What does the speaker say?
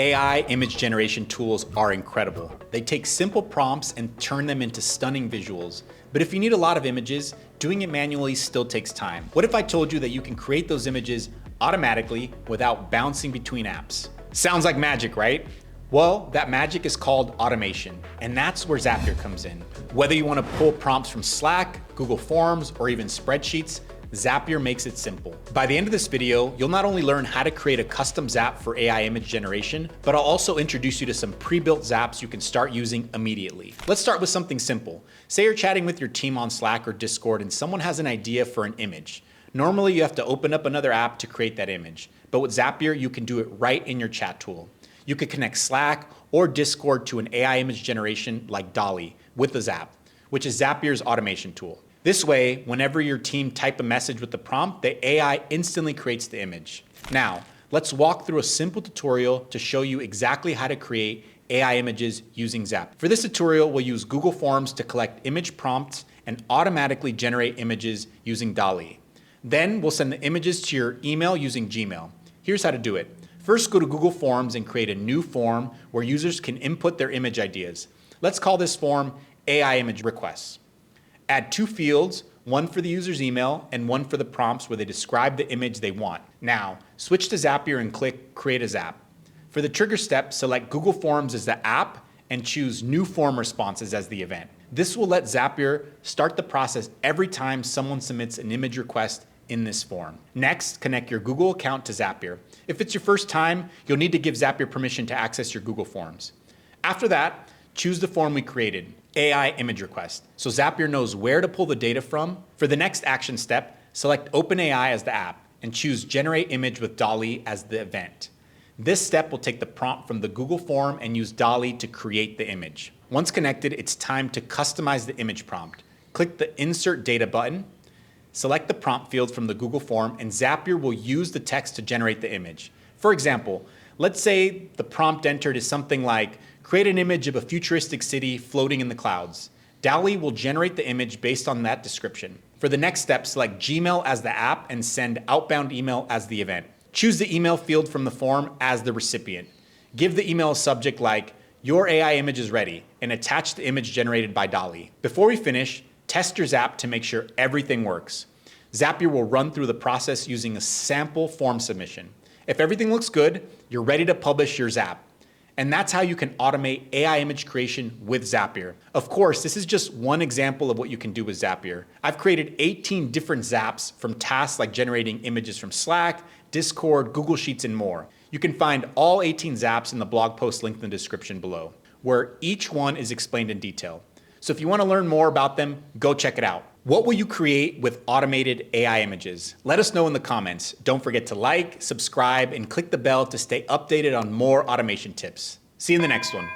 AI image generation tools are incredible. They take simple prompts and turn them into stunning visuals. But if you need a lot of images, doing it manually still takes time. What if I told you that you can create those images automatically without bouncing between apps? Sounds like magic, right? Well, that magic is called automation, and that's where Zapier comes in. Whether you want to pull prompts from Slack, Google Forms, or even spreadsheets, Zapier makes it simple. By the end of this video, you'll not only learn how to create a custom Zap for AI image generation, but I'll also introduce you to some pre-built Zaps you can start using immediately. Let's start with something simple. Say you're chatting with your team on Slack or Discord and someone has an idea for an image. Normally you have to open up another app to create that image, but with Zapier, you can do it right in your chat tool. You could connect Slack or Discord to an AI image generation like DALL-E with the Zap, which is Zapier's automation tool. This way, whenever your team type a message with the prompt, the AI instantly creates the image. Now, let's walk through a simple tutorial to show you exactly how to create AI images using Zapier. For this tutorial, we'll use Google Forms to collect image prompts and automatically generate images using DALL-E. Then we'll send the images to your email using Gmail. Here's how to do it. First, go to Google Forms and create a new form where users can input their image ideas. Let's call this form AI Image Requests. Add two fields, one for the user's email and one for the prompts where they describe the image they want. Now, switch to Zapier and click Create a Zap. For the trigger step, select Google Forms as the app and choose New Form Responses as the event. This will let Zapier start the process every time someone submits an image request in this form. Next, connect your Google account to Zapier. If it's your first time, you'll need to give Zapier permission to access your Google Forms. After that, choose the form we created, AI Image Request, so Zapier knows where to pull the data from. For the next action step, select OpenAI as the app and choose Generate Image with DALL-E as the event. This step will take the prompt from the Google form and use DALL-E to create the image. Once connected, it's time to customize the image prompt. Click the Insert Data button, select the prompt field from the Google form, and Zapier will use the text to generate the image. For example, let's say the prompt entered is something like, create an image of a futuristic city floating in the clouds. DALL-E will generate the image based on that description. For the next step, select Gmail as the app and send outbound email as the event. Choose the email field from the form as the recipient. Give the email a subject like, your AI image is ready, and attach the image generated by DALL-E. Before we finish, test your Zap to make sure everything works. Zapier will run through the process using a sample form submission. If everything looks good, you're ready to publish your Zap. And that's how you can automate AI image creation with Zapier. Of course, this is just one example of what you can do with Zapier. I've created 18 different Zaps from tasks like generating images from Slack, Discord, Google Sheets, and more. You can find all 18 Zaps in the blog post linked in the description below, where each one is explained in detail. So if you want to learn more about them, go check it out. What will you create with automated AI images? Let us know in the comments. Don't forget to like, subscribe, and click the bell to stay updated on more automation tips. See you in the next one.